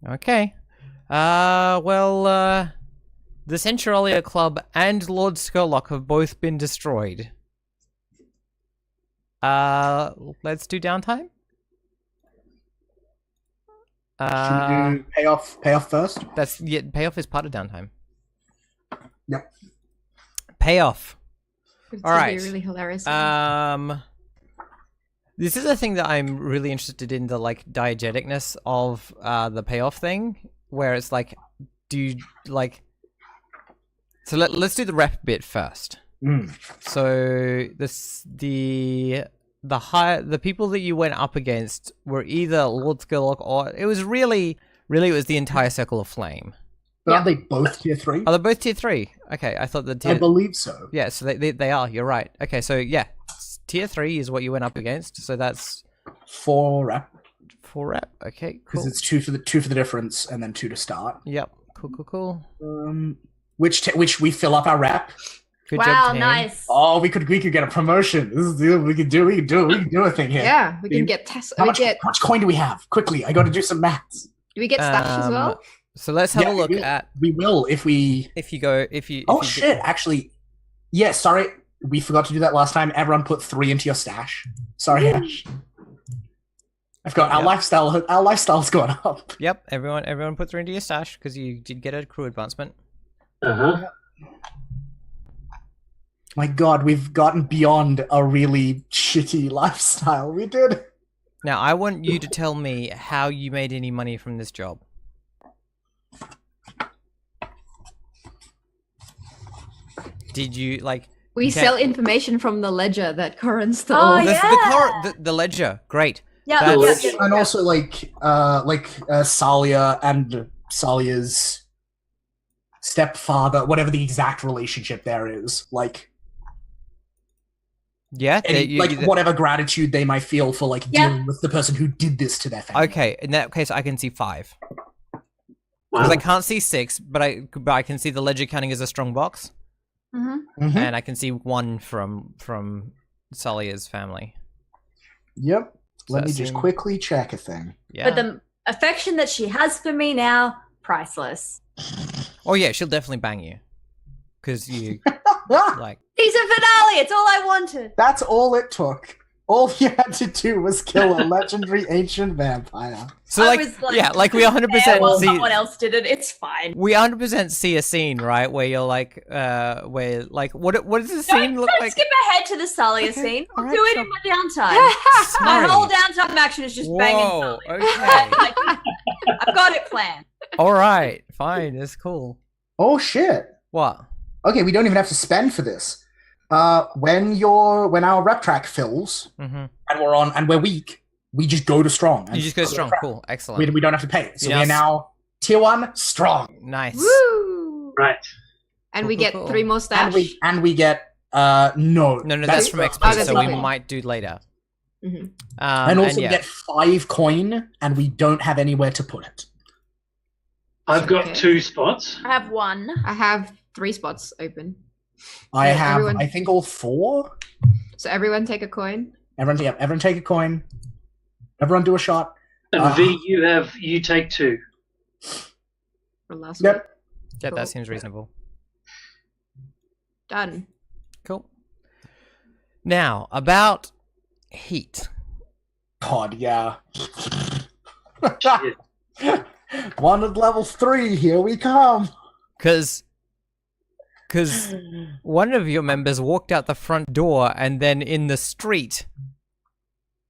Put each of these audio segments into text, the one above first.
Okay. The Centralia Club and Lord Skurlock have both been destroyed. Let's do downtime. Should we do payoff first? Payoff is part of downtime. Yep. Payoff. It's All right. really hilarious. This is a thing that I'm really interested in, the like diegeticness of the payoff thing, where it's like, so let's do the rep bit first. So the people that you went up against were either Lord Skurlock or it was really it was the entire Circle of Flame. But are they both tier 3? Are they both tier 3? Okay, I thought I believe so. Yeah, so they are. You're right. Okay, so yeah, tier 3 is what you went up against. So that's 4 rep. 4 rep. Okay, cool. Because it's 2 for the difference and then 2 to start. Yep. Cool. Which we fill up our rep. Good wow, job, team. nice. Oh, we could get a promotion. This is we can do a thing here. Yeah, we can get tests. How much coin do we have? Quickly, I got to do some maths. Do we get stash as well? So let's have a look at. We will if you. Shit! Actually, yeah. Sorry, we forgot to do that last time. Everyone put 3 into your stash. Sorry, Ash. I've got our lifestyle. Our lifestyle's gone up. Yep. Everyone put 3 into your stash because you did get a crew advancement. My God, we've gotten beyond a really shitty lifestyle. We did. Now I want you to tell me how you made any money from this job. Did you like? We sell information from the ledger that Corrin stole. Oh, yeah. The ledger, great. Yeah, and also Salia and Salia's stepfather, whatever the exact relationship there is, like. Yeah, whatever gratitude they might feel for dealing with the person who did this to their family. Okay, in that case, I can see 5. Because I can't see 6, but I can see the ledger counting as a strong box. And I can see 1 from Salia's family. Yep. Let me just quickly check a thing. Yeah. But the affection that she has for me now, priceless. Oh yeah, she'll definitely bang you. Because you like Season finale, it's all I wanted. That's all it took. All you had to do was kill a legendary ancient vampire. So we 100% well, see. someone else did it. It's fine. We 100% see a scene, right, where you're like, what does the scene look like? Skip ahead to the Salia scene. I'll do it in my downtime. Sorry. My whole downtime action is just banging Salia. Okay. I've got it planned. All right, fine, it's cool. Oh shit! What? Okay, we don't even have to spend for this. When our rep track fills and we're weak, we just go to strong. You just go strong. Cool, excellent. We don't have to pay. So we're now tier 1 strong. Nice. Woo! Right. And we get 3 more stash. And we get no, that's from XP. So we might do later. And also we get 5 coin, and we don't have anywhere to put it. I've got 2 spots. I have 1. I have 3 spots open. I have, I think, all 4. So everyone take a coin. Everyone take a coin. Everyone do a shot. And V, you take 2. For last Yep. one. Yeah, Cool. that seems reasonable. Done. Cool. Now about heat. God, yeah. Shit. Wanted level 3. Here we come. Because one of your members walked out the front door and then in the street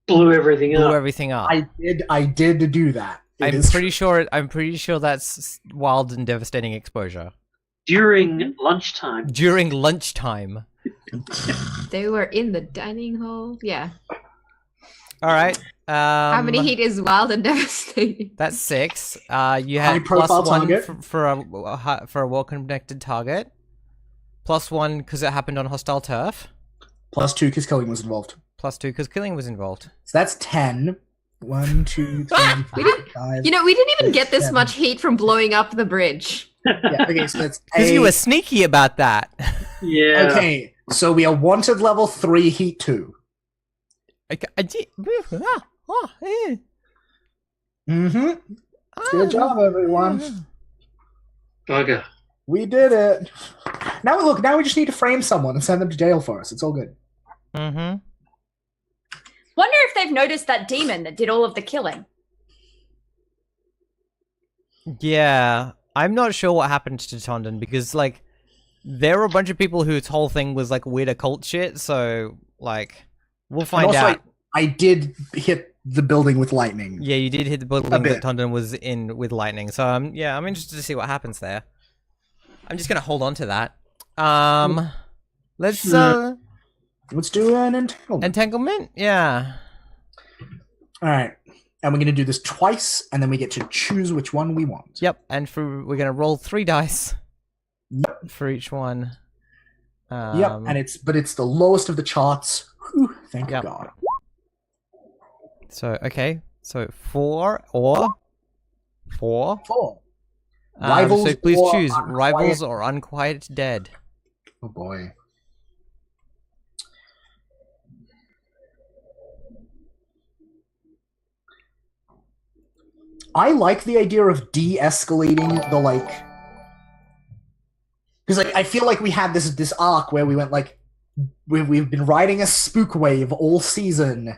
blew everything up. I did do that. I'm pretty sure that's wild and devastating exposure. During lunchtime. They were in the dining hall. Yeah. All right. How many heat is wild and devastating? That's 6. You had +1 for a well-connected target. +1 because it happened on hostile turf. +2 because killing was involved. +2 because killing was involved. So that's 10. 1, 2, 3, 4, we didn't 5. we didn't even get this much heat from blowing up the bridge. Yeah, okay, so that's because you were sneaky about that. Yeah. Okay, so we are wanted level 3 heat 2. Good job, everyone. Bugger. We did it. Now we just need to frame someone and send them to jail for us. It's all good. Mm-hmm. Wonder if they've noticed that demon that did all of the killing. Yeah, I'm not sure what happened to Tondon because, like, there were a bunch of people whose whole thing was, like, weird occult shit, so, like, we'll find out. I did hit the building with lightning. Yeah, you did hit the building that Tondon was in with lightning, so, yeah, I'm interested to see what happens there. I'm just gonna hold on to that. Let's do an entanglement. Entanglement? Yeah. Alright. And we're going to do this twice, and then we get to choose which one we want. Yep, and we're going to roll 3 dice. Yep. For each one. Yep, and it's the lowest of the charts. Whew, thank God. So, okay. So, 4 or 4. 4. Rivals so please or choose Unquiet. Rivals or Unquiet Dead. Oh boy. I like the idea of de-escalating the, like... Because, like, I feel like we had this arc where we went, like... We've been riding a spook wave all season,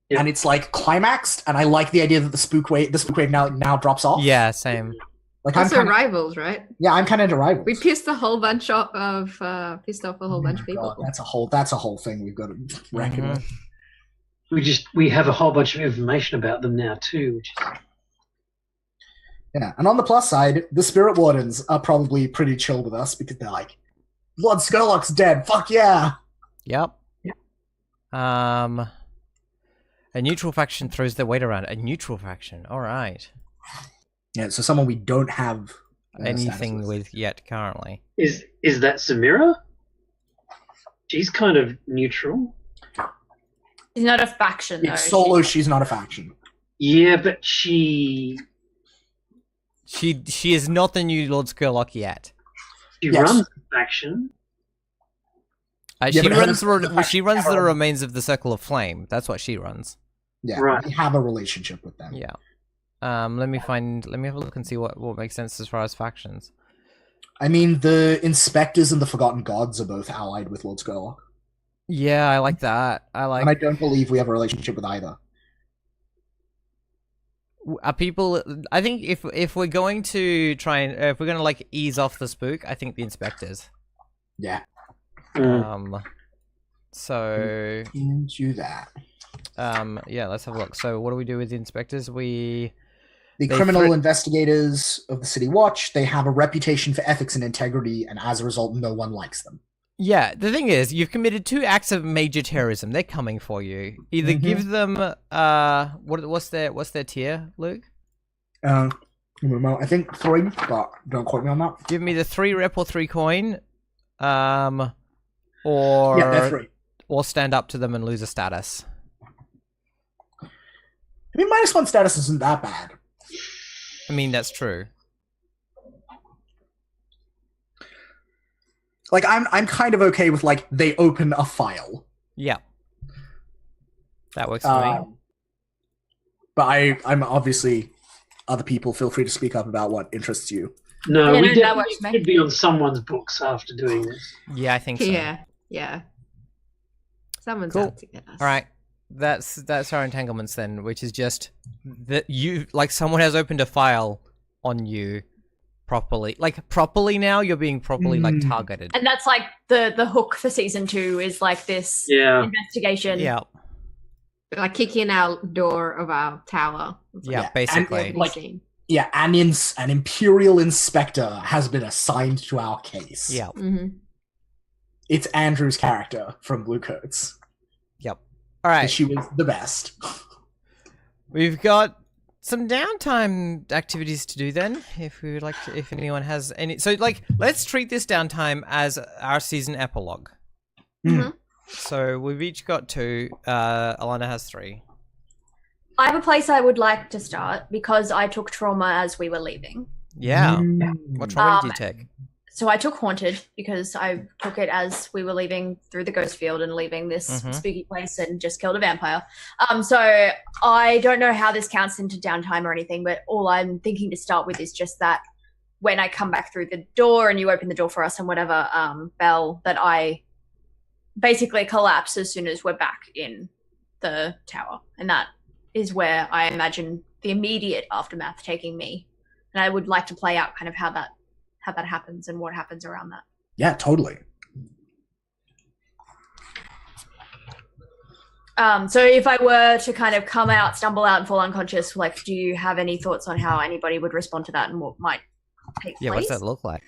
and it's, like, climaxed, and I like the idea that the spook wave now drops off. Yeah, same. Like, that's Rivals, right? Yeah, I'm kind of into Rivals. We pissed a whole bunch of pissed off a whole bunch of people. God, that's a whole thing we've got to reckon with. We have a whole bunch of information about them now too, which is... Yeah, and on the plus side, the Spirit Wardens are probably pretty chill with us because they're like, Lord Skurlock's dead, fuck yeah! Yep. A neutral faction throws their weight around. A neutral faction, alright. Yeah, so someone we don't have anything with yet currently. Is that Samira? She's kind of neutral. She's not a faction, though. It's solo, she's not a faction. Yeah, but she is not the new Lord Skurlock yet. She runs the faction. She runs the remains of the Circle of Flame. That's what she runs. Yeah, right. We have a relationship with them. Yeah. Let me have a look and see what makes sense as far as factions. I mean, the Inspectors and the Forgotten Gods are both allied with Lord Skurlock. Yeah, I like that. And I don't believe we have a relationship with either. Are people? I think if we're going to try and if we're going to like ease off the spook, I think the Inspectors. Yeah. So into that. Yeah, let's have a look. So what do we do with the Inspectors? The criminal investigators of the City Watch, they have a reputation for ethics and integrity, and as a result, no one likes them. Yeah, the thing is, you've committed 2 acts of major terrorism. They're coming for you. Either give them what's their tier, Luke? I think 3, but don't quote me on that. Give me the 3 rep or 3 coin, or they're 3. Or stand up to them and lose a status. I mean, -1 status isn't that bad. I mean, that's true. Like, I'm kind of okay with, like, they open a file. Yeah. That works for me. But I'm obviously... Other people, feel free to speak up about what interests you. No, we definitely should be on someone's books after doing this. Yeah, I think so. Yeah. Someone's cool. out to get us. All right. That's our entanglements then, which is just that someone has opened a file on you properly. Like, properly now, you're being properly, like, targeted. And that's, like, the hook for season 2 is, like, this investigation. Yeah. Like, kicking out door of our tower. Yeah, basically. And, an Imperial Inspector has been assigned to our case. Yeah. Mm-hmm. It's Andrew's character from Blue Coats. Yep. All right. She was the best. We've got some downtime activities to do then, if we would like to, if anyone has any. So, like, let's treat this downtime as our season epilogue. Mm-hmm. So we've each got 2. Alana has 3. I have a place I would like to start because I took trauma as we were leaving. Yeah. What trauma did you take? so I took Haunted because I took it as we were leaving through the ghost field and leaving this spooky place and just killed a vampire. So I don't know how this counts into downtime or anything, but all I'm thinking to start with is just that when I come back through the door and you open the door for us and whatever, Belle, that I basically collapse as soon as we're back in the tower. And that is where I imagine the immediate aftermath taking me. And I would like to play out kind of how that happens and what happens around that. Yeah, totally. So if I were to kind of come out, stumble out, and fall unconscious, like, do you have any thoughts on how anybody would respond to that and what might take place? Yeah, what's that look like?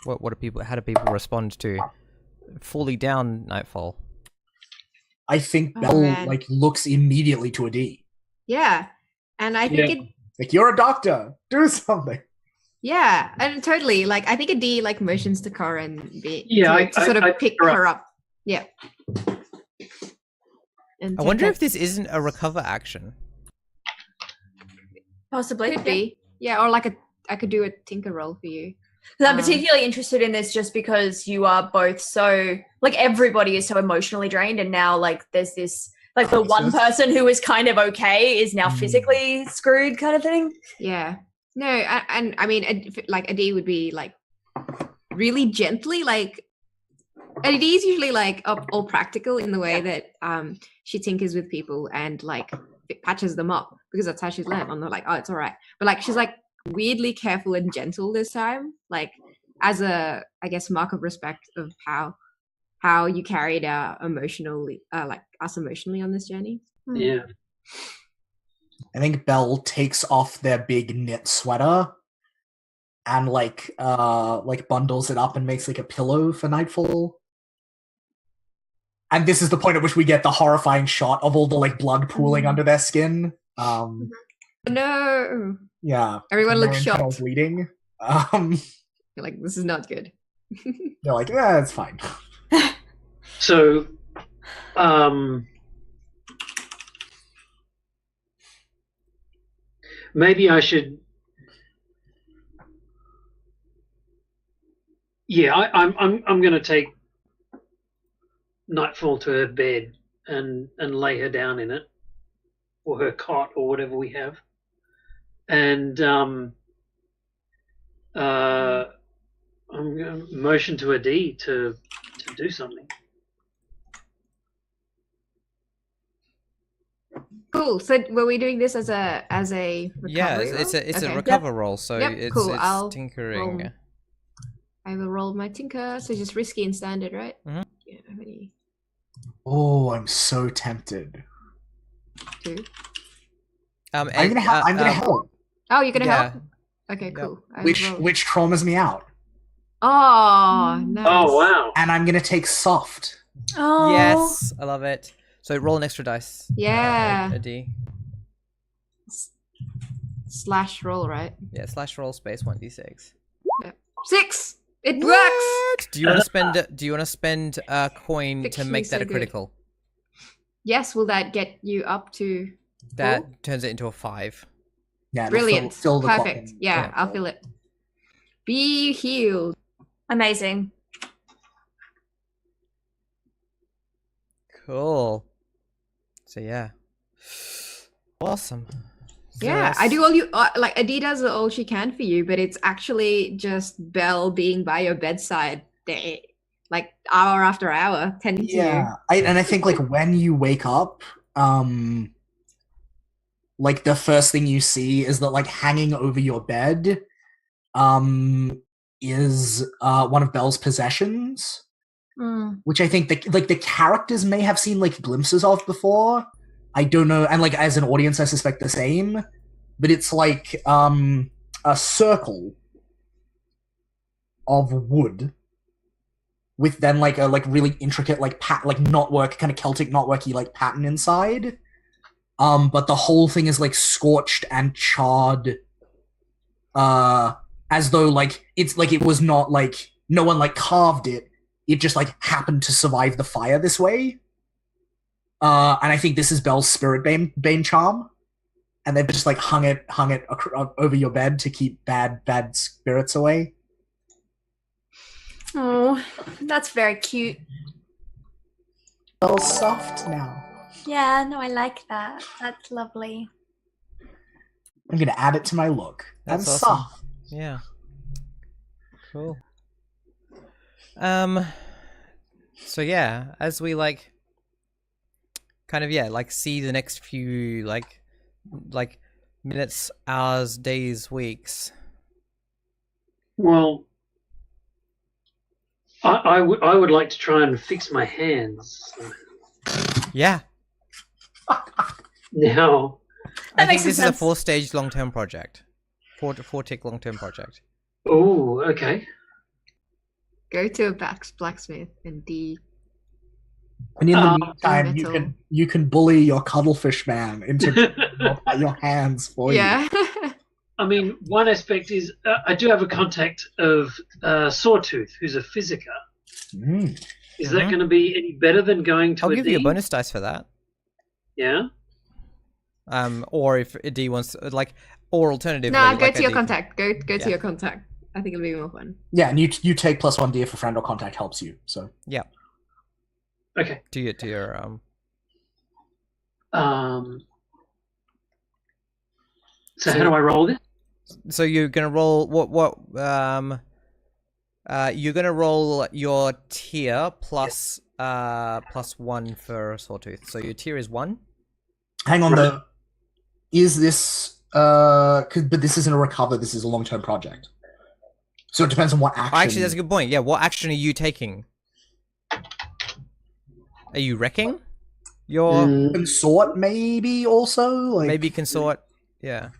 How do people respond to fully down Nightfall? I think Belle looks immediately to a D. Yeah. And I think it like, you're a doctor. Do something. Yeah, and totally. Like, I think a D motions to Corrin to sort of pick her up. Yeah. I wonder if this isn't a recover action. Possibly. Could be. Yeah, or I could do a tinker roll for you. I'm particularly interested in this just because you are both so, everybody is so emotionally drained, and now, there's this, the one person who is kind of okay is now physically screwed kind of thing. Yeah. No, and I mean, a D would be, really gently, and a D is usually, all practical in the way that she tinkers with people and, patches them up, because that's how she's learned. And they're like, oh, it's all right. But, she's, weirdly careful and gentle this time, as a, I guess, mark of respect of how you carried our emotionally us emotionally on this journey. Yeah. I think Belle takes off their big knit sweater and bundles it up and makes a pillow for Nightfall. And this is the point at which we get the horrifying shot of all the blood pooling under their skin. No. Yeah. Everyone looks shocked. Bleeding. You're like, this is not good. They're like, yeah, it's fine. So, maybe I should. Yeah, I'm going to take Nightfall to her bed and lay her down in it, or her cot, or whatever we have, and I'm going to motion to a D to do something. Cool. So were we doing this as a recovery it's roll? A recover roll. So it's cool. I'll tinkering. I will roll my tinker. So just risky and standard, right? Mm-hmm. Yeah. How many? Oh, I'm so tempted. 2. I'm gonna help. Oh, you're gonna help? Okay, cool. Which traumas me out. Oh, nice. Oh, wow. And I'm gonna take soft. Oh. Yes, I love it. So roll an extra dice. Yeah. A D. Slash roll, right? Yeah, slash roll space 1d6. Yeah. 6. It works. Do you want to spend a coin to make that a critical? Yes. Will that get you up to? That turns it into a 5. Yeah. Brilliant. Fill the Perfect. clock. Yeah, I'll fill it. Be healed. Amazing. Cool. So yeah. Awesome. So yeah, I do all you Adi does all she can for you, but it's actually just Belle being by your bedside, hour after hour, tending to you. Yeah, I think when you wake up, the first thing you see is that hanging over your bed, is one of Belle's possessions, which I think the characters may have seen glimpses of before. I don't know, and as an audience, I suspect the same. But it's a circle of wood with then a really intricate knotwork, kind of Celtic knotworky pattern inside. But the whole thing is scorched and charred, as though it's it was not no one carved it. It just happened to survive the fire this way. And I think this is Belle's spirit bane charm. and they've just like hung it over your bed to keep bad spirits away. Oh, that's very cute. All soft now. Yeah, no, I like that. That's lovely. I'm gonna add it to my look. That's I'm awesome. soft. Yeah. Cool. So yeah, as we like kind of like see the next few like minutes, hours, days, weeks. Well, I would like to try and fix my hands. Yeah. Now, I think this is a 4-stage long-term project. 4-tick long-term project. Oh, okay. Go to a blacksmith and And in the meantime, you can bully your cuddlefish man into your hands for you. Yeah. I mean, one aspect is I do have a contact of Sawtooth, who's a physiker. Mm. Is that going to be any better than going to I'll a give D? you a bonus dice for that. Yeah. Or if a D wants like, or alternatively, No, go like to your D contact. Go to your contact. I think it'll be more fun. Yeah, and you take +1D if a friend or contact helps you. So yeah. Okay. To your So how do I roll this? So you're gonna roll you're gonna roll your tier plus +1 for Sawtooth. So your tier is 1. hang on though. Is this but this isn't a recover, this is a long-term project. So it depends on what action. Actually, that's a good point. Yeah, what action are you taking? Are you wrecking? Your consort maybe also? Like maybe consort, yeah.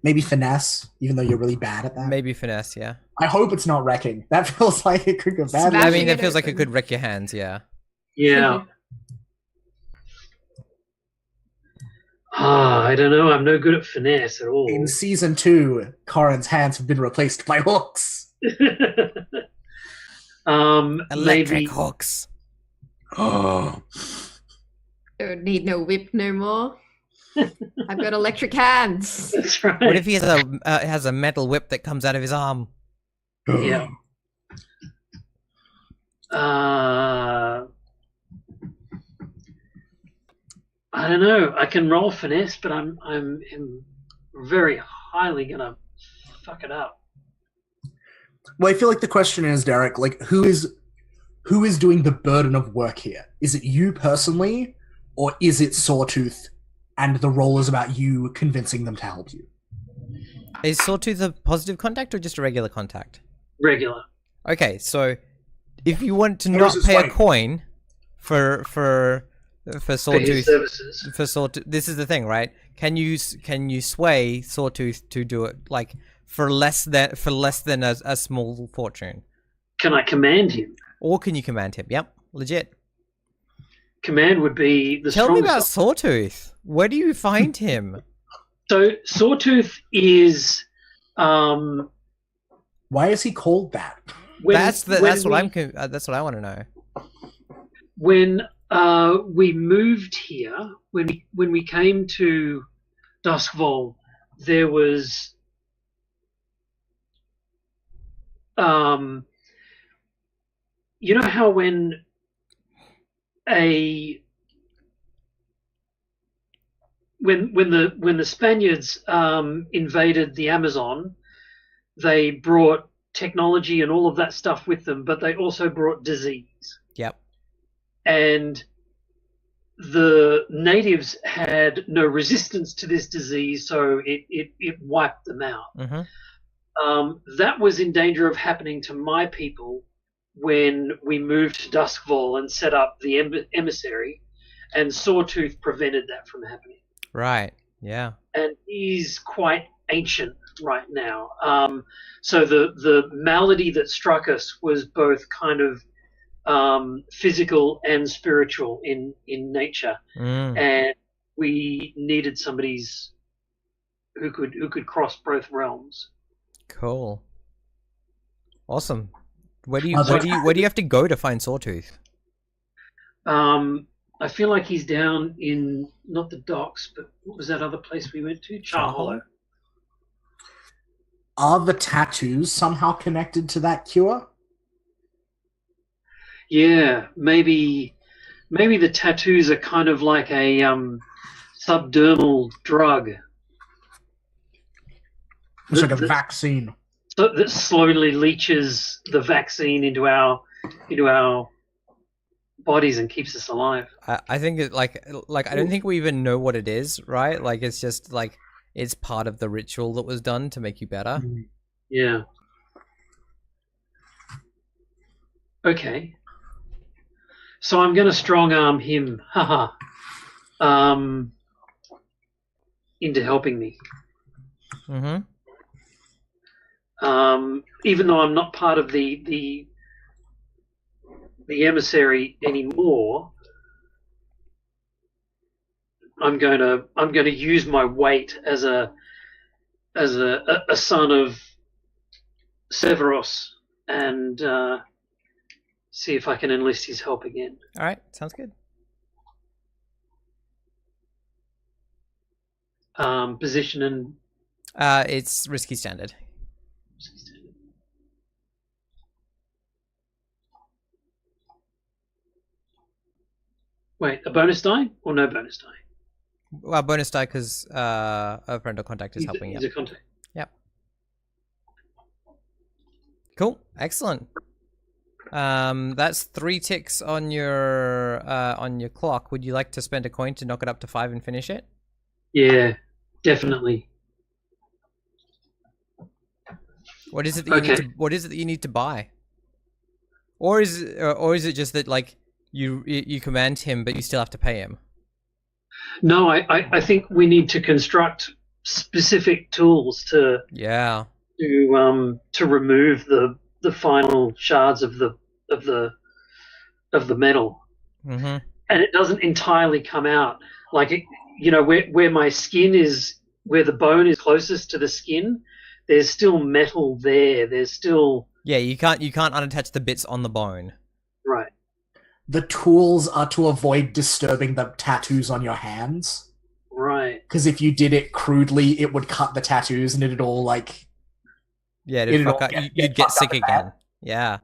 Maybe finesse, even though you're really bad at that. Maybe finesse, yeah. I hope it's not wrecking. That feels like it could go badly. I mean, it feels like it could wreck your hands, yeah. Yeah. I don't know. I'm no good at finesse at all. In season 2, Corrin's hands have been replaced by hooks. Electric maybe hooks. Oh. Don't need no whip no more. I've got electric hands. That's right. What if he has a metal whip that comes out of his arm? Yeah. I don't know. I can roll finesse, but I'm very highly gonna fuck it up. Well, I feel like the question is, Derek, like who is doing the burden of work here? Is it you personally, or is it Sawtooth and the role is about you convincing them to help you? Is Sawtooth a positive contact or just a regular contact? Regular. Okay, so if you want to not pay a coin for Sawtooth, for Sawtooth, this is the thing, right? Can you sway Sawtooth to do it like for less than a small fortune? Can I command him? Or can you command him? Yep, legit. Command would be the Tell me strongest about Sawtooth. Where do you find him? So Sawtooth is why is he called that? That's what I want to know. When we moved here, when we came to Duskval, there was you know how when the Spaniards invaded the Amazon, they brought technology and all of that stuff with them, but they also brought disease. Yep. And the natives had no resistance to this disease, so it wiped them out. Mm-hmm. That was in danger of happening to my people when we moved to Duskval and set up the emissary, and Sawtooth prevented that from happening. Right, yeah. And he's quite ancient right now. So the malady that struck us was both kind of physical and spiritual in nature, and we needed somebody's who could cross both realms. Cool. Awesome. Where do you have to go to find Sawtooth? I feel like he's down in not the docks, but what was that other place we went to? Char Hollow. Are the tattoos somehow connected to that cure? Yeah, maybe the tattoos are kind of like a subdermal drug. It's like a vaccine. So that slowly leaches the vaccine into our bodies and keeps us alive. I think it like I don't think we even know what it is, right? Like it's just like it's part of the ritual that was done to make you better. Yeah. Okay. So I'm going to strong arm him, into helping me. Mm-hmm. Even though I'm not part of the emissary anymore, I'm going to use my weight as a son of Severos and see if I can enlist his help again. All right, sounds good. Position and it's risky standard. Wait, a bonus die or no bonus die? Well, bonus die because a friend or contact is helping you. He's a contact. Yep. Cool. Excellent. That's 3 ticks on your clock. Would you like to spend a coin to knock it up to 5 and finish it? Yeah, definitely. What is it that you need to, what is it that you need to buy? Or is it just that like you command him but you still have to pay him? No, I think we need to construct specific tools to remove the final shards of the metal. Mm-hmm. And it doesn't entirely come out like it, where my skin is, where the bone is closest to the skin. There's still metal there. There's still you can't unattach the bits on the bone. Right. The tools are to avoid disturbing the tattoos on your hands. Right. Because if you did it crudely, it would cut the tattoos and it'd all like. Yeah, you'd get sick again. Yeah.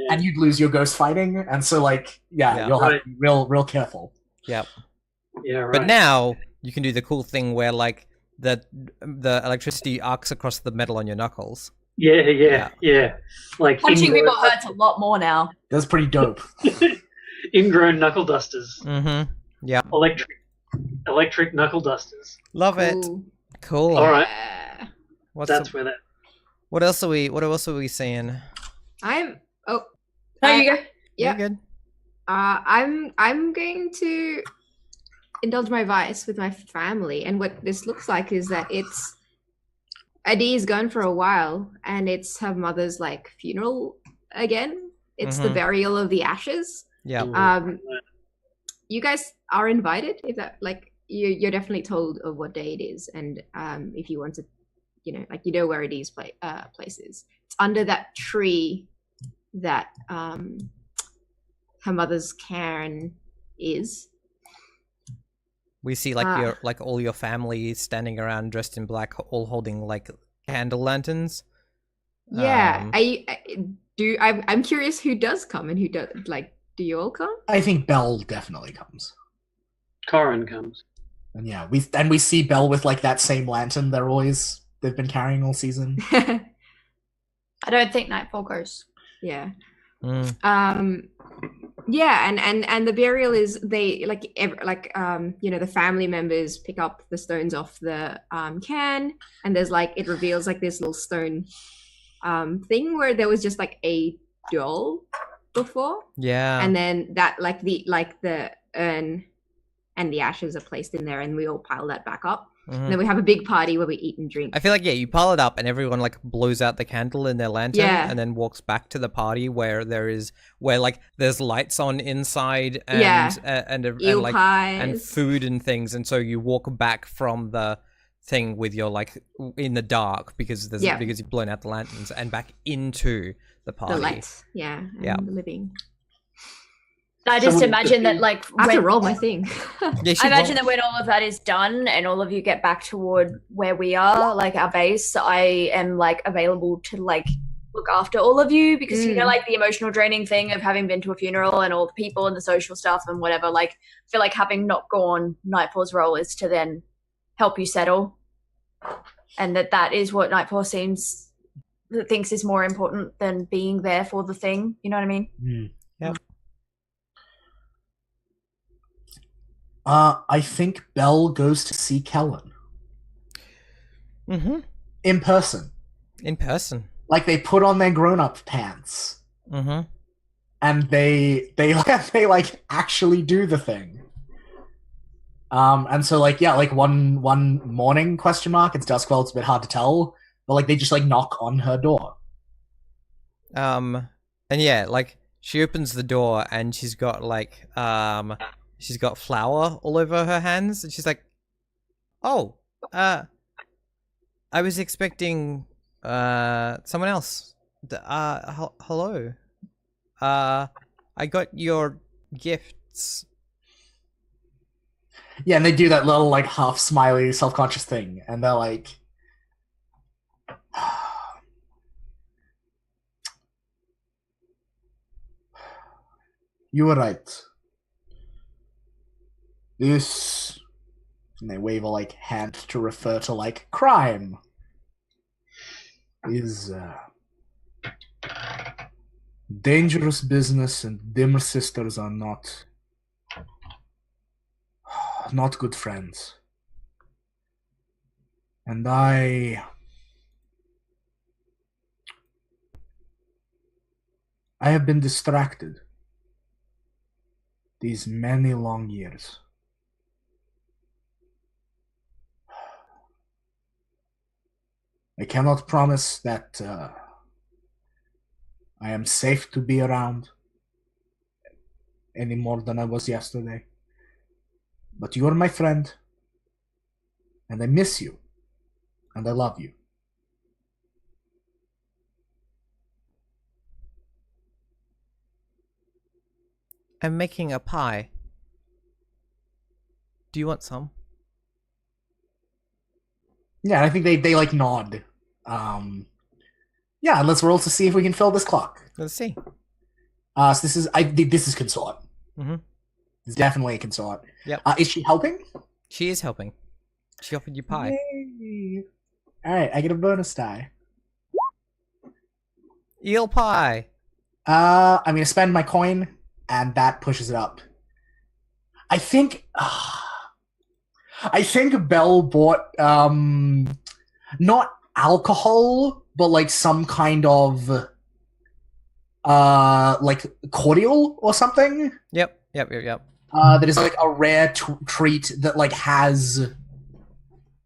And you'd lose your ghost fighting, and so like you'll have to be real careful. Yep. Yeah. Right. But now you can do the cool thing where like the electricity arcs across the metal on your knuckles. Yeah. Like punching people hurts a lot more now. That's pretty dope. Ingrown knuckle dusters. Mm-hmm. Yeah. Electric knuckle dusters. Love it. Cool. All right. What else are we seeing? No, you go. Yeah. You're good. I'm going to indulge my vice with my family, and what this looks like is that it's Adi is gone for a while, and it's her mother's like funeral again. It's the burial of the ashes. Yeah. You guys are invited. If that like you're definitely told of what day it is, and if you want to, where it is place is. It's under that tree that her mother's cairn is. We see like all your family standing around dressed in black, all holding like candle lanterns. Yeah, I'm curious who does come and who does like. Do you all come? I think Belle definitely comes. Corrin comes. And we see Belle with like that same lantern they've been carrying all season. I don't think Nightfall goes. Yeah. Yeah, and the burial is they the family members pick up the stones off the cairn, and there's like it reveals like this little stone thing where there was just like a doll before. Yeah. And then that the urn and the ashes are placed in there, and we all pile that back up. And then we have a big party where we eat and drink. I feel like you pile it up and everyone like blows out the candle in their lantern and then walks back to the party where there's lights on inside and Eel pies and food and things, and so you walk back from the thing with your like in the dark because you've blown out the lanterns and back into the party. The lights, the living. I just imagine that, like, I have to roll my thing. Yeah, I imagine that when all of that is done and all of you get back toward where we are, like our base, I am like available to like look after all of you because you know, like the emotional draining thing of having been to a funeral and all the people and the social stuff and whatever. Like, I feel like having not gone Nightfall's role is to then help you settle, and that is what Nightfall thinks is more important than being there for the thing. You know what I mean? Yep. I think Belle goes to see Kellen. Mm-hmm. In person. In person. Like, they put on their grown-up pants. Mm-hmm. And they like actually do the thing. And so like, yeah, like one morning, question mark, it's Duskwell, it's a bit hard to tell, but like they just like knock on her door. And yeah, like she opens the door and she's got like she's got flour all over her hands, and she's like, "Oh, I was expecting someone else. Hello. I got your gifts." Yeah, and they do that little like half smiley, self-conscious thing, and they're like, "You were right. This," and they wave a like hand to refer to like crime, "is dangerous business, and Dimmer sisters are not good friends. And I have been distracted these many long years. I cannot promise that I am safe to be around any more than I was yesterday. But you are my friend, and I miss you, and I love you." I'm making a pie. Do you want some? Yeah, I think they like nod. Yeah, let's roll to see if we can fill this clock. Let's see. So this is consort. Mm-hmm. It's definitely a consort. Yep. Is she helping? She is helping. She offered you pie. Yay. All right, I get a bonus die. Eel Pie. I'm gonna spend my coin, and that pushes it up. I think Belle bought not alcohol, but like some kind of like cordial or something. Yep. That is like a rare treat that like has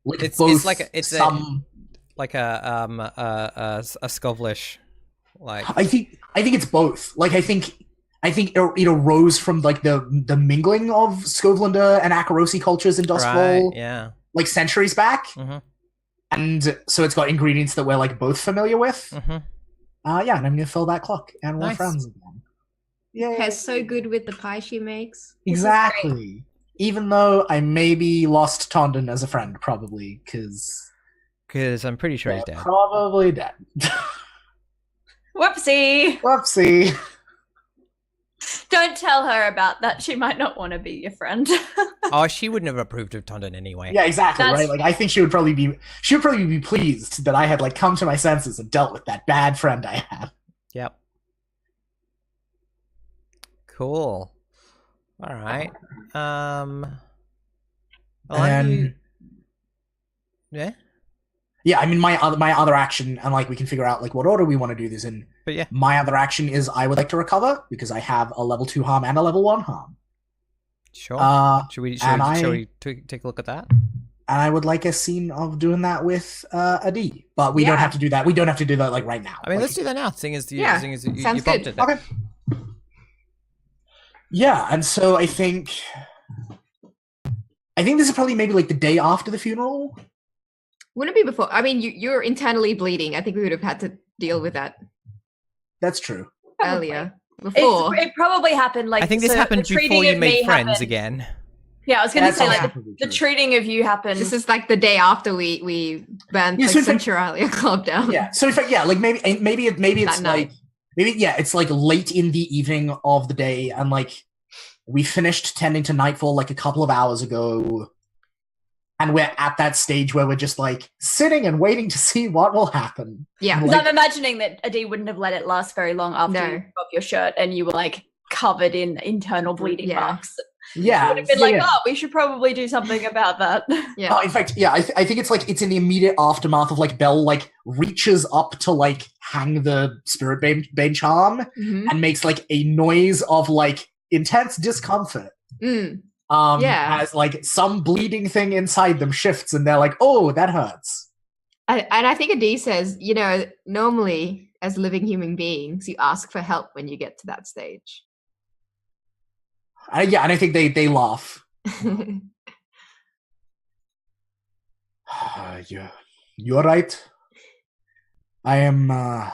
like it's like a Skovlish. Like I think it's both. Like I think it arose from like the mingling of Skovlander and Akarosi cultures in Dustfall. Right, yeah. Like centuries back. Mm-hmm. And so it's got ingredients that we're like both familiar with. Mm-hmm. Yeah, and I'm gonna fill that clock, and we're Nice. friends again. Yeah, Her so good with the pie she makes. exactly. Even though I maybe lost Tondon as a friend, probably because I'm pretty sure he's dead. Probably dead. Whoopsie. Whoopsie. Don't tell her about that. She might not want to be your friend. Oh, she wouldn't have approved of Tondon anyway. Yeah, exactly. That's- Right. Like I think she would probably be pleased that I had like come to my senses and dealt with that bad friend I had. Yep. Cool. All right. Well, And yeah. yeah, I mean my other action, and like we can figure out like what order we want to do this in. But yeah. My other action is I would like to recover because I have a level 2 harm and a level 1 harm. Sure. Should we take a look at that? And I would like a scene of doing that with a D, but we don't Yeah. have to do that. We don't have to do that like right now. I mean, Like, let's do that now. Seeing as you Sounds you good. prompted it. Okay. Yeah, and so I think this is probably maybe like the day after the funeral. Wouldn't it be before? I mean, you're internally bleeding. I think we would have had to deal with that That's true. earlier. before. It probably happened like. I think this happened before you made friends again. Yeah, I was going to say like the treating of you happened. This is like the day after we burned Centralia Club down. Yeah. So in fact, yeah, like maybe it's like it's like late in the evening of the day, and like we finished tending to Nightfall like a couple of hours ago, and we're at that stage where we're just like sitting and waiting to see what will happen. Yeah, because I'm imagining that Adi wouldn't have let it last very long after you took off your shirt and you were like covered in internal bleeding marks. Yeah, would have been like, we should probably do something about that. Yeah. In fact, I think it's like it's in the immediate aftermath of like Belle like reaches up to like hang the Spirit Bane charm and makes like a noise of like intense discomfort. As like some bleeding thing inside them shifts, and they're like, "Oh, that hurts." And I think Adi says, you know, normally as living human beings, you ask for help when you get to that stage. And I think they laugh. You're right. I am. And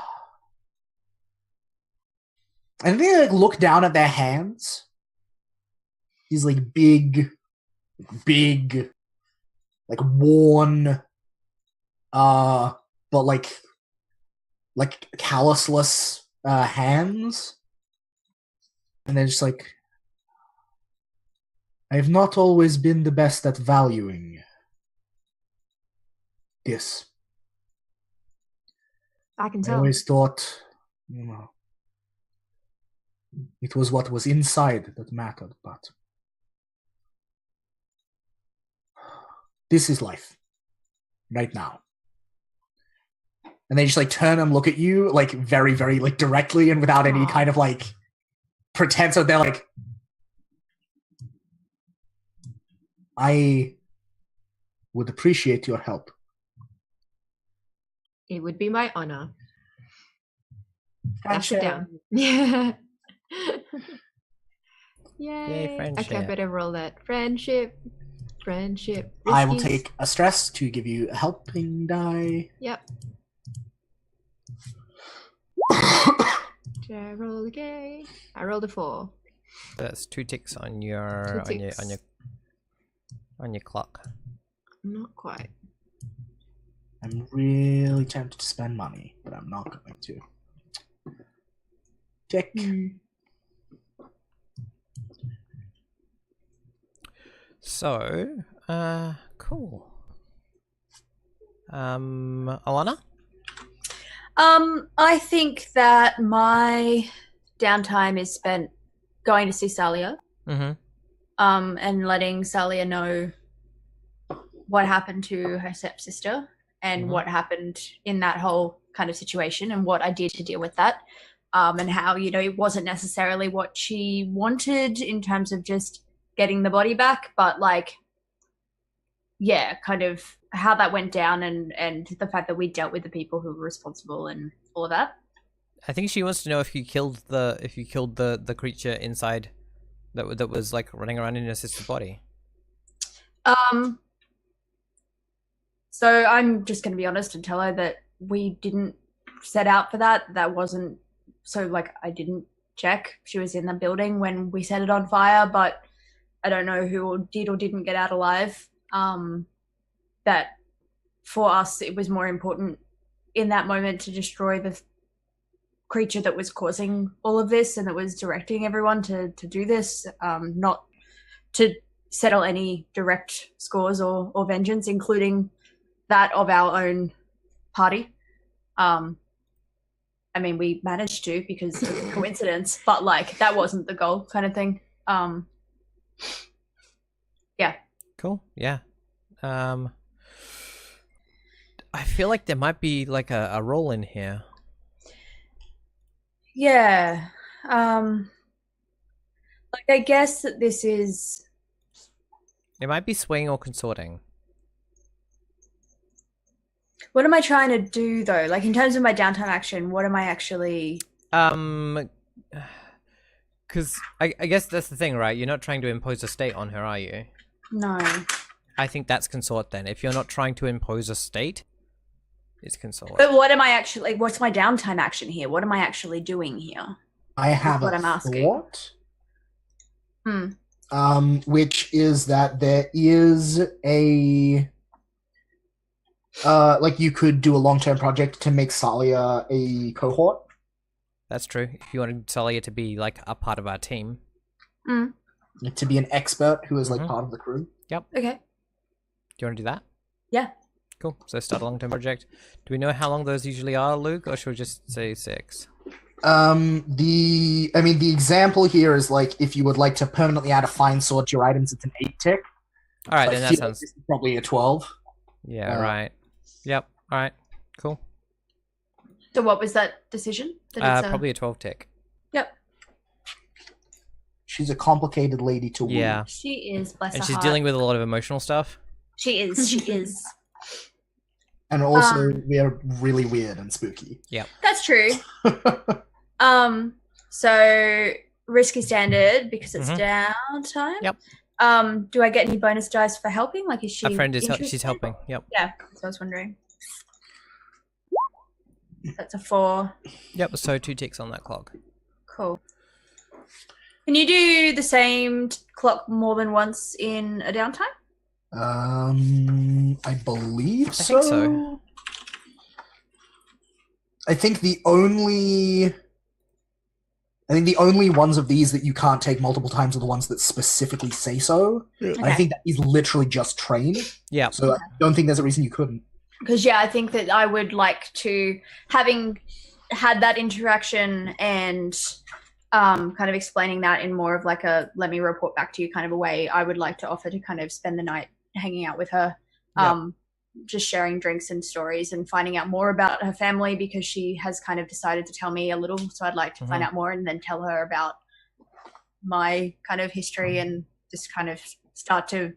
they like look down at their hands. These like big, like worn, but like callusless hands, and they're just like. I've not always been the best at valuing this. I can tell. I always thought, it was what was inside that mattered, but this is life. Right now. And they just like turn and look at you like very, very like directly and without any kind of like pretense. So they're like, I would appreciate your help. It would be my honor. Dash it down. Yeah. Yay, friendship. Okay, I better roll that. Friendship. Riskies. I will take a stress to give you a helping die. Yep. Did I roll again? I rolled a 4. That's 2 ticks on your on your clock. Not quite. I'm really tempted to spend money, but I'm not going to. Tick. So, cool. Alana? I think that my downtime is spent going to see Salia. And letting Salia know what happened to her stepsister and what happened in that whole kind of situation and what I did to deal with that. And how, you know, it wasn't necessarily what she wanted in terms of just getting the body back, but like, yeah, kind of how that went down and the fact that we dealt with the people who were responsible and all of that. I think she wants to know if you killed the creature inside that was like running around in her sister's body. So I'm just going to be honest and tell her that we didn't set out for that. That wasn't, so like I didn't check. She was in the building when we set it on fire, but I don't know who did or didn't get out alive. That for us, it was more important in that moment to destroy the creature that was causing all of this and that was directing everyone to do this, not to settle any direct scores or vengeance, including that of our own party. I mean, we managed to because of a coincidence, but like that wasn't the goal kind of thing. Yeah. Cool. Yeah. I feel like there might be like a role in here. Yeah. Like I guess that this is... It might be swaying or consorting. What am I trying to do though? Like in terms of my downtime action, what am I actually... Because I guess that's the thing, right? You're not trying to impose a state on her, are you? No. I think that's consort then. If you're not trying to impose a state, it's consort. But what am I actually... What's my downtime action here? What am I actually doing here? I have what a I'm asking. thought. Which is that there is a like you could do a long-term project to make Salia a cohort. That's true. If you wanted Salia to be like a part of our team, to be an expert who is like part of the crew. Yep. Okay. Do you want to do that? Yeah. Cool. So start a long-term project. Do we know how long those usually are, Luke, or should we just say 6? The example here is like if you would like to permanently add a fine sword to your items, it's an 8 tick. All right, then that sounds probably a 12. Yeah. Right. Yep. All right. Cool. So what was that decision? Probably a 12 tick. Yep. She's a complicated lady to woo. Yeah. She is, bless her And she's heart. dealing with a lot of emotional stuff. She is. She is. And also, we're really weird and spooky. Yep. That's true. So risky standard because it's downtime. Yep. Do I get any bonus dice for helping? Like, is she? A friend is interested? she's helping. Yep. Yeah. So I was wondering. That's a 4. Yep. So 2 ticks on that clock. Cool. Can you do the same clock more than once in a downtime? I believe so. I think so. I think the only ones of these that you can't take multiple times are the ones that specifically say so. Okay. I think that is literally just train. Yeah. So I don't think there's a reason you couldn't. Because I think that I would like to, having had that interaction and kind of explaining that in more of like a let me report back to you kind of a way, I would like to offer to kind of spend the night hanging out with her, just sharing drinks and stories and finding out more about her family because she has kind of decided to tell me a little. So I'd like to find out more and then tell her about my kind of history and just kind of start to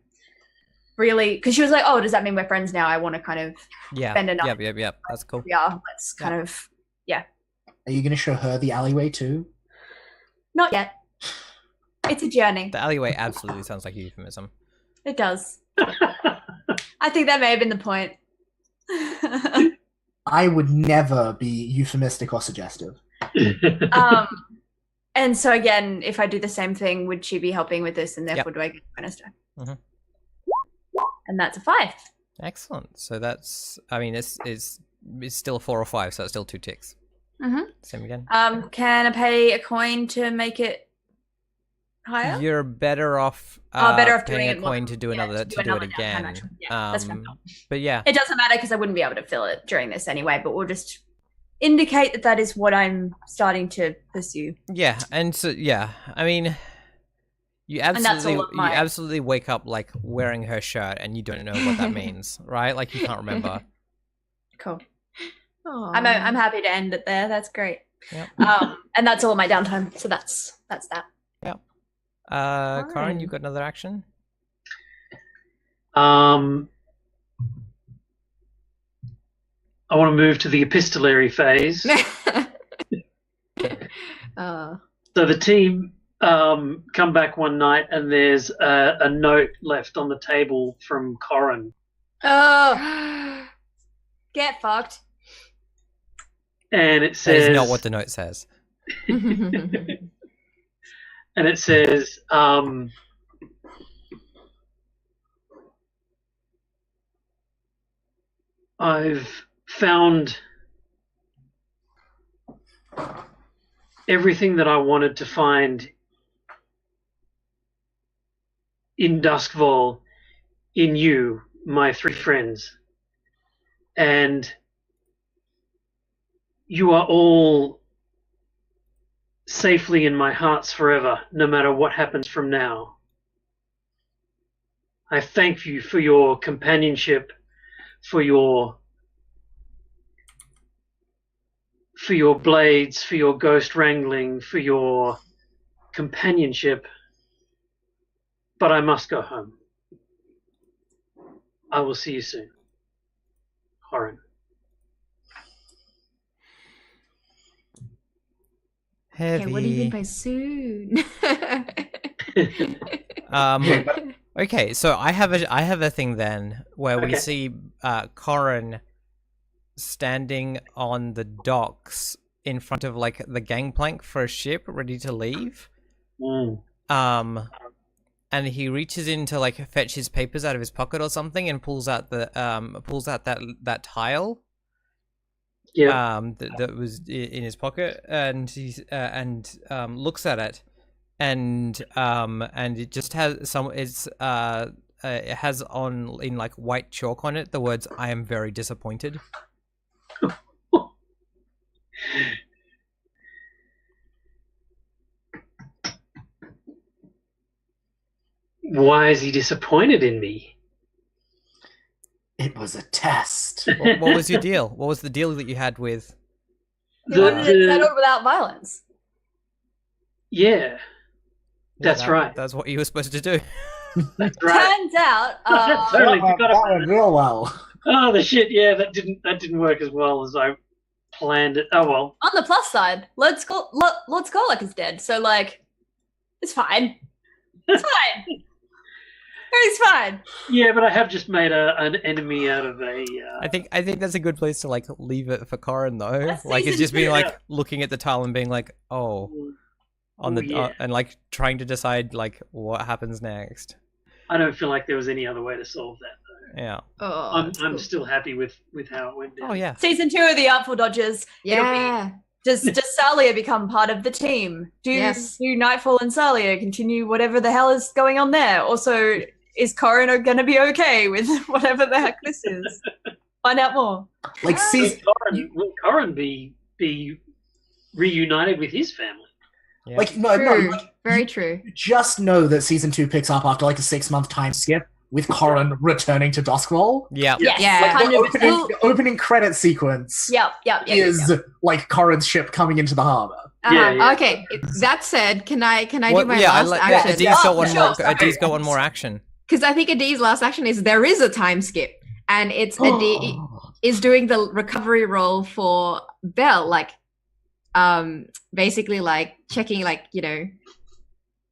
really, because she was like, oh, does that mean we're friends now? I want to kind of spend a night. Yep. That's cool. Yeah, let's kind of, Are you going to show her the alleyway too? Not yet. It's a journey. The alleyway absolutely sounds like a euphemism. It does. I think that may have been the point. I would never be euphemistic or suggestive. And so again, if I do the same thing, would she be helping with this, and therefore do I get bonus die? And that's a 5. Excellent. So that's, I mean, it's still a 4 or 5, so it's still 2 ticks. Same again. Can I pay a coin to make it higher? You're better off paying a coin to do another to do it again. That's fine. But yeah, it doesn't matter because I wouldn't be able to fill it during this anyway. But we'll just indicate that that is what I'm starting to pursue. Yeah, and so I mean, you absolutely wake up like wearing her shirt, and you don't know what that means, right? Like you can't remember. Cool. I'm happy to end it there. That's great. Yep. And that's all of my downtime. So that's that. Yep. Corrin, you got another action? I want to move to the epistolary phase. So the team come back one night and there's a note left on the table from Corrin. Oh, get fucked. And it says... That is not what the note says. And it says, I've found everything that I wanted to find in Duskfall in you, my 3 friends. And you are all safely in my hearts forever, no matter what happens from now. I thank you for your companionship, for your blades, for your ghost wrangling, for your companionship. But I must go home. I will see you soon. Corrin. Heavy. Okay, what do you mean by soon? Okay, so I have a thing then where we see Corrin standing on the docks in front of like the gangplank for a ship ready to leave. Mm. And he reaches in to like fetch his papers out of his pocket or something, and pulls out that tile. Yeah. That was in his pocket, and he's looks at it, and it just has it has on in like white chalk on it the words "I am very disappointed." Why is he disappointed in me? It was a test. What was your deal? What was the deal that you had with? He wanted it settled without violence. Yeah, that's right. That's what you were supposed to do. That's right. Turns out, Totally that forgot about went real well. Oh, the shit! Yeah, that didn't work as well as I planned it. Oh well. on the plus side, Lord Skolak is dead, so like, it's fine. It's fine. It's fine. Yeah, but I have just made an enemy out of a. I think that's a good place to like leave it for Corrin though. That's Like it's season just being two. like looking at the tile and being like, oh, and like trying to decide like what happens next. I don't feel like there was any other way to solve that though. Yeah. Oh, I'm still happy with how it went down. Oh yeah. Season 2 of the Artful Dodgers. yeah. Does Salia become part of the team? Do Nightfall and Salia continue whatever the hell is going on there? Also, is Corrin going to be okay with whatever the heck this is? Find out more. Like, Will Corrin be reunited with his family? Yeah. like no, True. like, Very true. just know that season 2 picks up after like a 6-month time skip with Corrin returning to Duskwall. Yeah. Yes, Yeah. Like, the 100%. opening credit sequence Yep. is like Corrin's ship coming into the harbor. Yeah. Okay. That said, can I do my I last like action? Adie's got one Sure, more. sorry. Adie's got one more action. Because I think Adie's last action is there is a time skip, and it's Adie is doing the recovery roll for Belle, like, basically like checking, like, you know,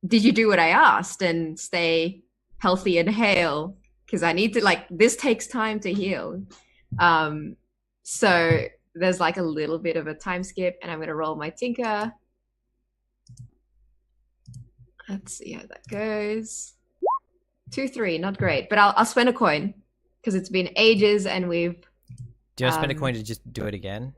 did you do what I asked and stay healthy and hale? Because I need to, like, this takes time to heal. So there's like a little bit of a time skip, and I'm gonna roll my tinker. Let's see how that goes. 2-3, not great, but I'll spend a coin because it's been ages and we've. Do you want to spend a coin to just do it again?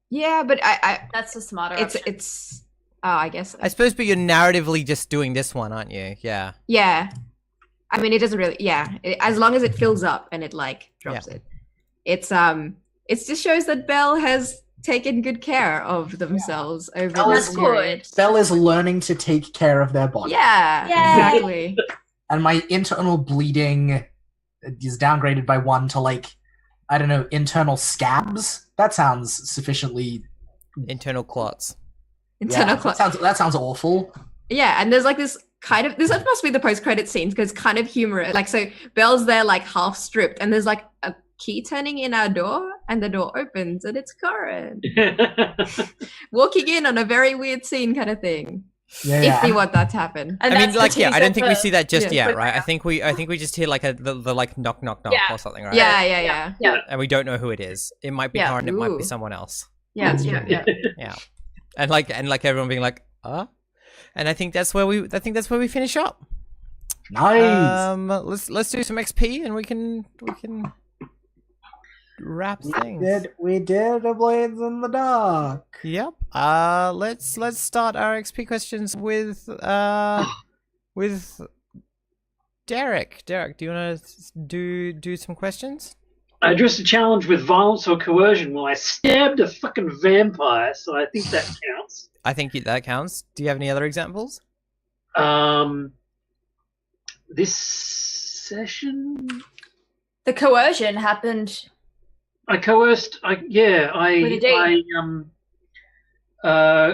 Yeah, but I That's the smarter it's option. it's. Oh, I guess. I suppose, but you're narratively just doing this one, aren't you? Yeah. Yeah, I mean, it doesn't really. Yeah, as long as it fills up and it like drops it, it just shows that Belle has taken good care of themselves over That's this good. period. Belle is learning to take care of their body. Yeah, Yay. exactly. And my internal bleeding is downgraded by 1 to, like, I don't know, internal scabs. That sounds sufficiently. Internal clots. Internal Yeah, that sounds awful. Yeah, and there's like this kind of, this must be the post-credit scenes because it's kind of humorous. Like, so Belle's there like half stripped, and there's like a key turning in our door, and the door opens, and it's Corrin walking in on a very weird scene kind of thing. Yeah. If we want that to happen. And I mean, that's like, the yeah, I teaser don't think we for- see that just yeah. yet, right? I think we just hear like the like knock knock knock Yeah. or something, right? Yeah. And we don't know who it is. It might be Yeah. Corrin, it might be Ooh. someone else. Yeah, that's true. Yeah. Yeah. And like everyone being like, and I think that's where we finish up. Nice. Let's do some XP and we can wrap things. We did a Blades in the Dark. Yep. Let's start our XP questions with Derek. Derek, do you want to do some questions? I addressed a challenge with violence or coercion while I stabbed a fucking vampire, so I think that counts. I think that counts. Do you have any other examples? This session, The coercion happened. I coerced. With a date.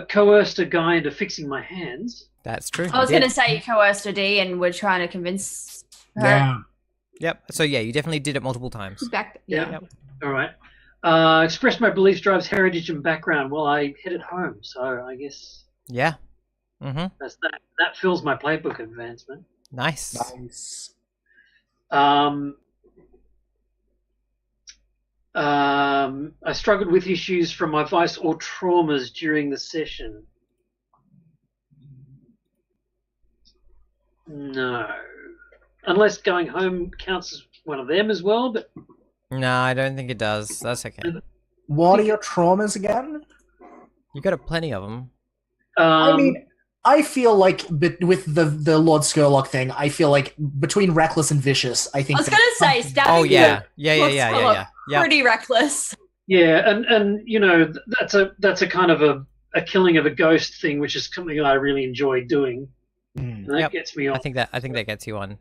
Coerced a guy into fixing my hands. That's true. I was You going did. to say you coerced a D and we're trying to convince her. Yeah. Yep. So yeah, you definitely did it multiple times. Back. Yeah. Yeah. All right. Expressed my beliefs, drives heritage and background while I headed home. So I guess Yeah. Mm-hmm. that's that. That fills my playbook advancement. Nice. Nice. I struggled with issues from my vice or traumas during the session. No. Unless going home counts as one of them as well, but... No, I don't think it does. That's okay. What are your traumas again? You got plenty of them. I mean, I feel like with the Lord Skurlock thing, I feel like between reckless and vicious, I think. I was gonna say stabbing. Oh yeah, Lord yeah. Pretty reckless. Yeah, and you know that's a kind of a killing of a ghost thing, which is something I really enjoy doing. And that gets me off. I think that gets you on.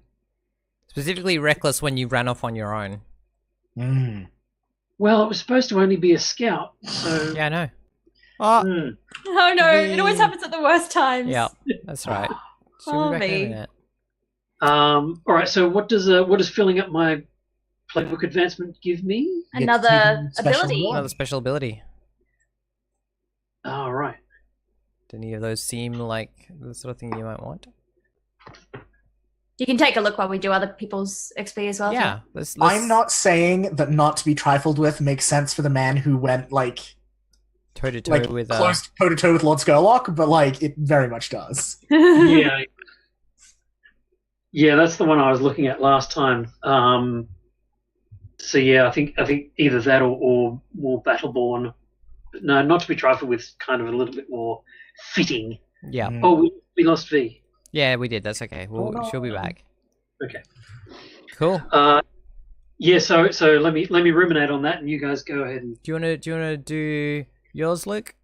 Specifically reckless when you ran off on your own. Well, it was supposed to only be a scout, so yeah, I know. Oh, oh no! It always happens at the worst times. Yeah, that's right. She'll be back in a minute. All right. So what does filling up my Playbook Advancement give me? Another ability. Another special ability. All right. Do any of those seem like the sort of thing you might want? You can take a look while we do other people's XP as well. Yeah. I'm not saying that not to be trifled with makes sense for the man who went like toe-to-toe with close toe-to-toe with Lord Skurlock, but like it very much does. Yeah. Yeah, that's the one I was looking at last time. So yeah, I think either that or more Battleborn. But no, not to be trifled with, kind of a little bit more fitting. Yeah. Oh, we lost V. Yeah, we did. That's okay. She'll be back. Okay. Cool. Yeah. So let me ruminate on that, and you guys go ahead and. Do you wanna do yours, Luke?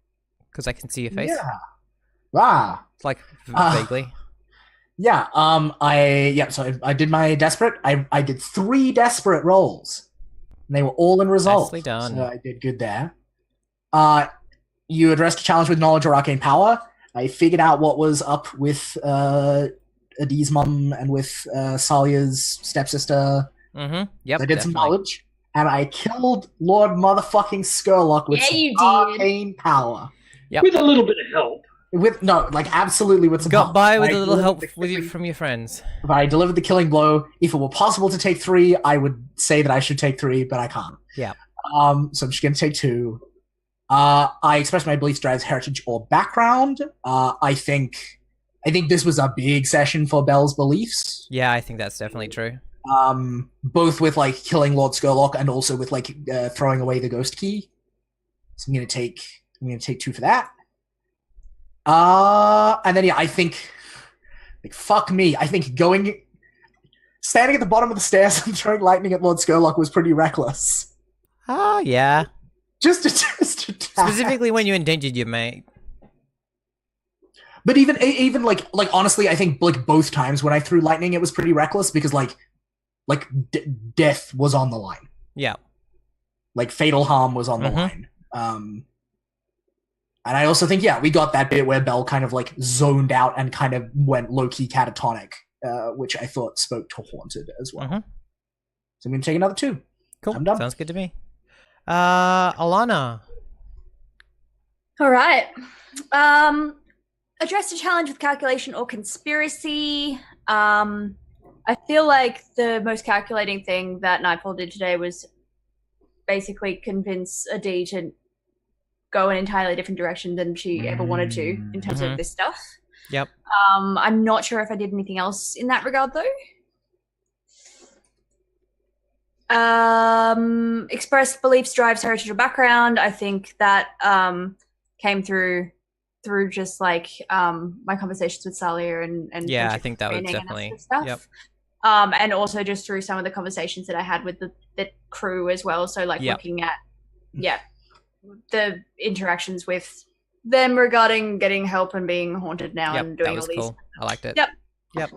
Because I can see your face. Yeah. It's like vaguely. Yeah. So I did my desperate. I did 3 desperate rolls. And they were all in resolve. Nicely done. So I did good there. You addressed a challenge with knowledge or arcane power. I figured out what was up with Adi's mum and with Salia's stepsister. Mm-hmm. Yep. I did some knowledge, and I killed Lord motherfucking Skurlock with some arcane power. Yep. With a little bit of help. Absolutely with some Got help. by with a little help from your friends. I delivered the killing blow. If it were possible to take 3, I would say that I should take 3, but I can't. Yeah. So I'm just going to take 2. I expressed my beliefs, drives, heritage, or background. I think this was a big session for Belle's beliefs. Yeah, I think that's definitely true. Both with like killing Lord Skurlock and also with like throwing away the ghost key. So I'm gonna take 2 for that. And then I think, fuck me. I think standing at the bottom of the stairs and throwing lightning at Lord Skurlock was pretty reckless. Oh yeah. Just Specifically when you endangered your mate. But even like honestly, I think like both times when I threw lightning, it was pretty reckless because like death was on the line. Yeah. Like fatal harm was on the line. And I also think we got that bit where Belle kind of like zoned out and kind of went low key catatonic, which I thought spoke to Haunted as well. So I'm gonna take another 2. Cool. I'm done. Sounds good to me. Alana. All right. Address a challenge with calculation or conspiracy. I feel like the most calculating thing that Nightfall did today was basically convince Adi to go an entirely different direction than she ever wanted to in terms of this stuff. Yep. I'm not sure if I did anything else in that regard though. Expressed beliefs, drives, heritage, or background. I think that came through just like my conversations with Salia and yeah, I think that was definitely that sort of stuff. Yep. And also just through some of the conversations that I had with the crew as well. So like looking at the interactions with them regarding getting help and being haunted now and doing all these. Cool. I liked it. Yep.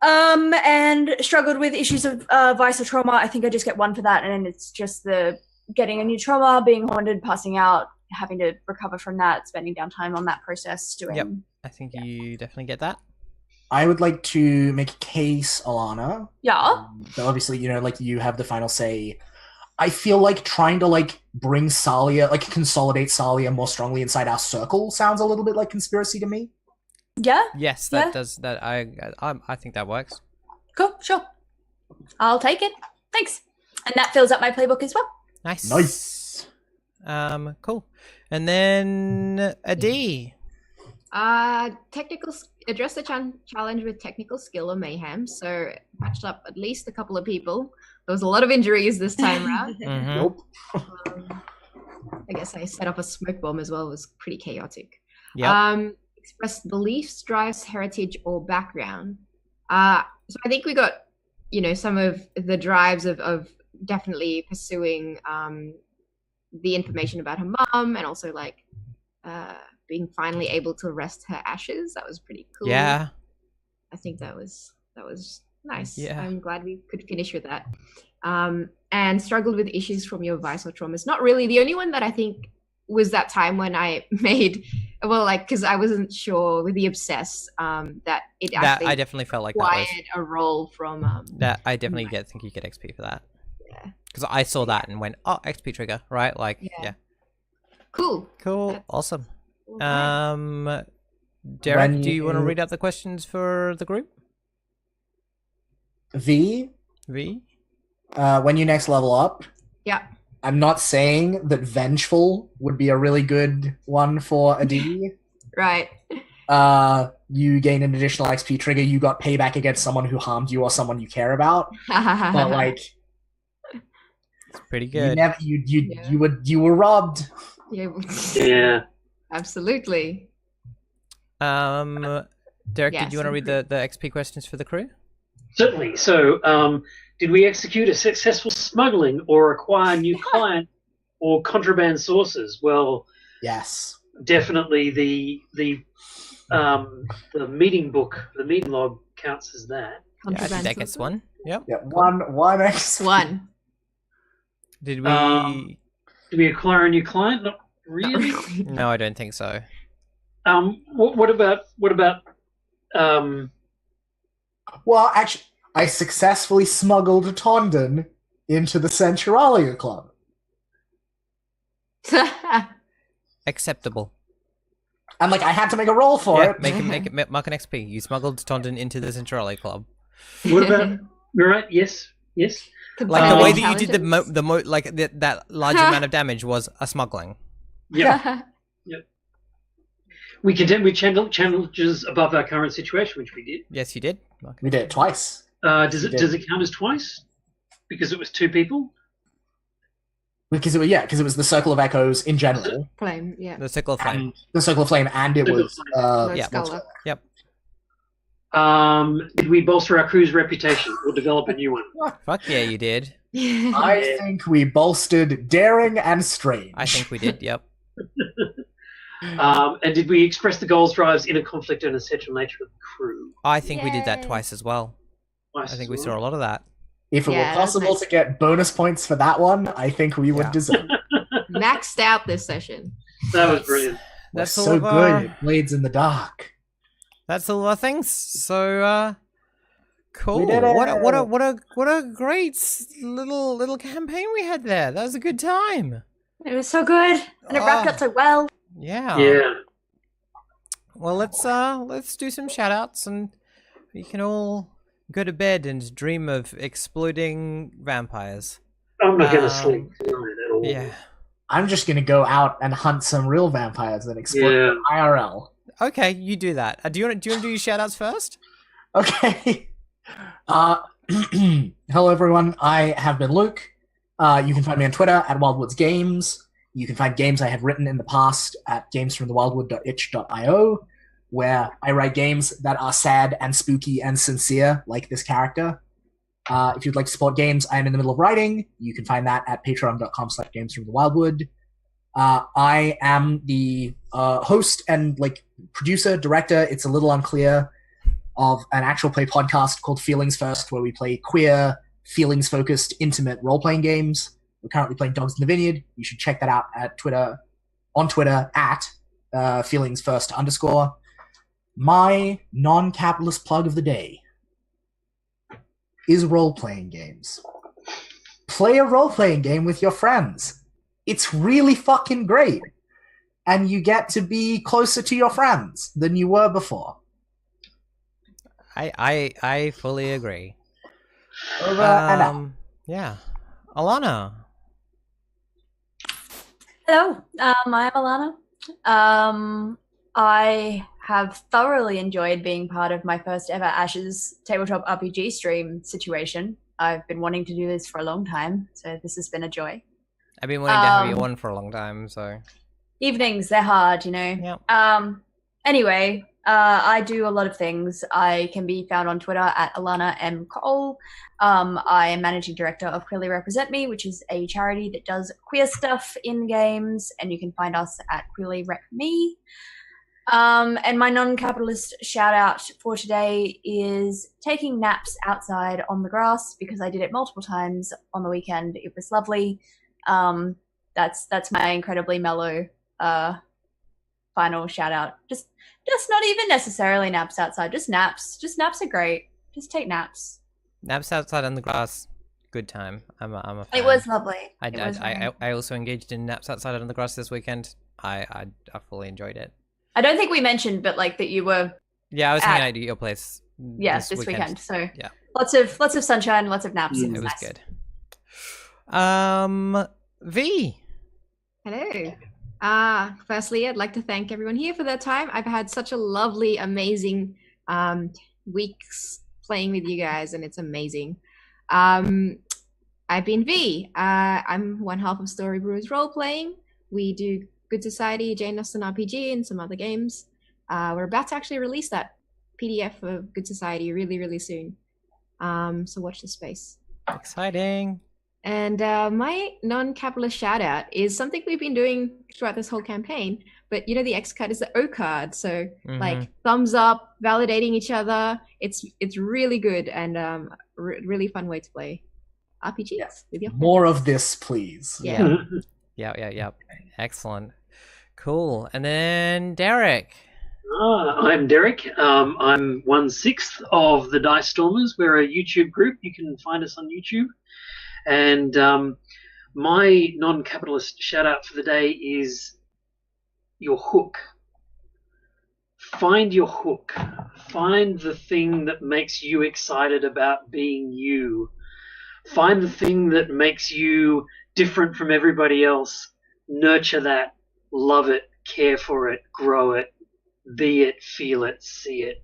And struggled with issues of vice or trauma. I think I just get 1 for that, and then it's just the getting a new trauma, being haunted, passing out, having to recover from that, spending downtime on that process. I think you definitely get that. I would like to make a case, Alana. Yeah. So obviously, like you have the final say. I feel like trying to like bring Salia, like consolidate Salia more strongly inside our circle sounds a little bit like conspiracy to me. Yeah. Yes, that does. That I think that works. Cool. Sure. I'll take it. Thanks. And that fills up my playbook as well. Nice. Cool. And then Adi. Address the challenge with technical skill or mayhem. So patched up at least a couple of people. There was a lot of injuries this time around. Nope. I guess I set up a smoke bomb as well. It was pretty chaotic. Yeah. Expressed beliefs, drives, heritage, or background. So I think we got, some of the drives of definitely pursuing the information about her mom, and also like being finally able to rest her ashes. That was pretty cool. Yeah. I think that was nice. Yeah. I'm glad we could finish with that. And struggled with issues from your vice or traumas. Not really. The only one that I think was that time when I made, because I wasn't sure with the obsessed, that it actually I definitely felt like required that was a roll from that I definitely think you get XP for that. Yeah. Because I saw that and went, oh, XP trigger, right? Like, yeah. Cool. Cool. Awesome. Right. Derek, do you want to read out the questions for the group? V? When you next level up, Yeah. I'm not saying that Vengeful would be a really good one for a D. Right. You gain an additional XP trigger. You got payback against someone who harmed you or someone you care about. But like, it's pretty good. You were robbed. Yeah. Absolutely. Derek, did you want to read the XP questions for the crew? Certainly. So, did we execute a successful smuggling or acquire new client or contraband sources? Well, yes, definitely the meeting book, the meeting log counts as that. Yeah, I think that gets one. Yep. Yeah, one X. One. Did we acquire a new client? Not really. No, I don't think so. What about Well, actually, I successfully smuggled Tondon into the Centuralia Club. Acceptable. And I had to make a roll for it. Mark an XP. You smuggled Tondon into the Centuralia Club. What about? Right? Yes. Like the way that you did that large amount of damage was a smuggling. Yep. We channeled challenges above our current situation, which we did. Yes, you did. We did it twice. Does it count as twice? Because it was two people. Because it was the Circle of Echoes in general. Flame, yeah. The Circle of Flame. The Circle of Flame, and it was Yep. Did we bolster our crew's reputation or develop a new one? Fuck yeah, you did. I think we bolstered Daring and Strange. I think we did. Yep. And did we express the goals, drives, inner conflict, and essential nature of the crew? I think we did that twice as well. I think we saw a lot of that. If it were possible to get bonus points for that one, I think we would deserve it. Maxed out this session. That was brilliant. That's so good. Blades in the dark. That's all our things. So cool. We did it. What a great little campaign we had there. That was a good time. It was so good, and it wrapped up so well. Yeah. Yeah. Well, let's do some shout outs, and we can all go to bed and dream of exploding vampires. I'm not going to sleep tonight at all. Yeah. I'm just going to go out and hunt some real vampires and explode them IRL. Okay, you do that. Do you want to do your shout outs first? Okay. Hello, everyone. I have been Luke. You can find me on Twitter at Wildwoods Games. You can find games I have written in the past at gamesfromthewildwood.itch.io, where I write games that are sad and spooky and sincere, like this character. If you'd like to support games I am in the middle of writing, you can find that at patreon.com/gamesfromthewildwood. I am the host and producer, director, it's a little unclear, of an actual play podcast called Feelings First, where we play queer, feelings-focused, intimate role-playing games. We're currently playing Dogs in the Vineyard. You should check that out on Twitter at feelingsfirst_. My non-capitalist plug of the day is role-playing games. Play a role-playing game with your friends. It's really fucking great. And you get to be closer to your friends than you were before. I fully agree. Over and out. Yeah. Alana. Hello, I'm Alana. I have thoroughly enjoyed being part of my first ever Ashes tabletop RPG stream situation. I've been wanting to do this for a long time, so this has been a joy. I've been wanting to have you on for a long time, so... Evenings, they're hard, you know? Yep. Anyway, I do a lot of things. I can be found on Twitter at Alana M. Cole. I am managing director of Queerly Represent Me, which is a charity that does queer stuff in games, and you can find us at Queerly Rep Me. And my non-capitalist shout out for today is taking naps outside on the grass, because I did it multiple times on the weekend. It was lovely. That's my incredibly mellow final shout out. Just not even necessarily naps outside, just naps. Just naps are great. Just take naps. Naps outside on the grass, good time. I'm a fan. It was lovely. I also engaged in naps outside on the grass this weekend. I fully enjoyed it. I don't think we mentioned, but like that you were. Yeah, I was hanging out at your place. Yes, this weekend. So yeah, lots of sunshine, lots of naps. It was nice. good. V. Hello. Firstly, I'd like to thank everyone here for their time. I've had such a lovely, amazing weeks playing with you guys, and it's amazing. I've been V. I'm one half of Story Brewers Role Playing. We do Good Society, Jane Austen RPG, and some other games. We're about to actually release that PDF of Good Society really, really soon. So watch this space. Exciting. And my non-capitalist shout out is something we've been doing throughout this whole campaign, but you know the X card is the O card, so like thumbs up, validating each other. It's really good and really fun way to play RPGs with your friends. More of this, please. Yeah. Yeah. Excellent. Cool. And then Derek. I'm Derek. I'm 1/6 of the Dice Stormers. We're a YouTube group. You can find us on YouTube. And my non-capitalist shout-out for the day is your hook. Find your hook. Find the thing that makes you excited about being you. Find the thing that makes you different from everybody else. Nurture that. Love it. Care for it. Grow it. Be it. Feel it. See it.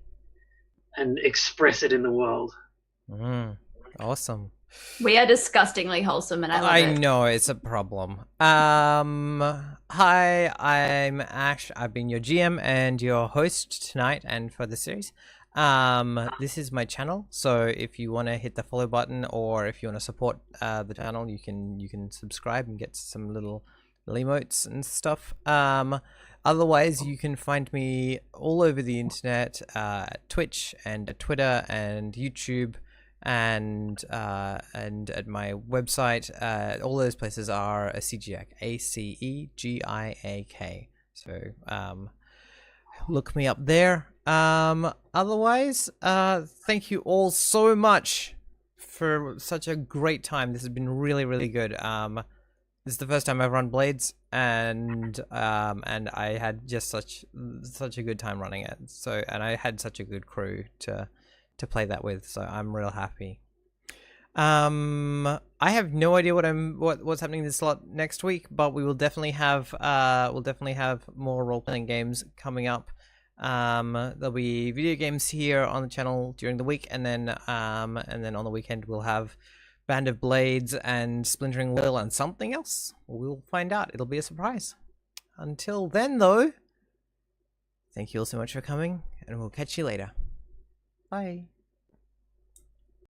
And express it in the world. Awesome. We are disgustingly wholesome, and I love it. I know, it's a problem. Hi, I'm Ash. I've been your GM and your host tonight and for the series. This is my channel, so if you want to hit the follow button or if you want to support the channel, you can subscribe and get some little emotes and stuff. Otherwise, you can find me all over the internet, at Twitch and at Twitter and YouTube. And at my website, all those places are Acegiak, ACEGIAK. So look me up there. Otherwise, thank you all so much for such a great time. This has been really, really good. This is the first time I've run Blades, and I had just such a good time running it. So, and I had such a good crew to play that with, so I'm real happy. I have no idea what's happening this slot next week, but we will definitely have more role-playing games coming up. There'll be video games here on the channel during the week, and then on the weekend we'll have Band of Blades and Splintering Wheel and something else. We'll find out. It'll be a surprise. Until then, though, thank you all so much for coming, and we'll catch you later. Bye.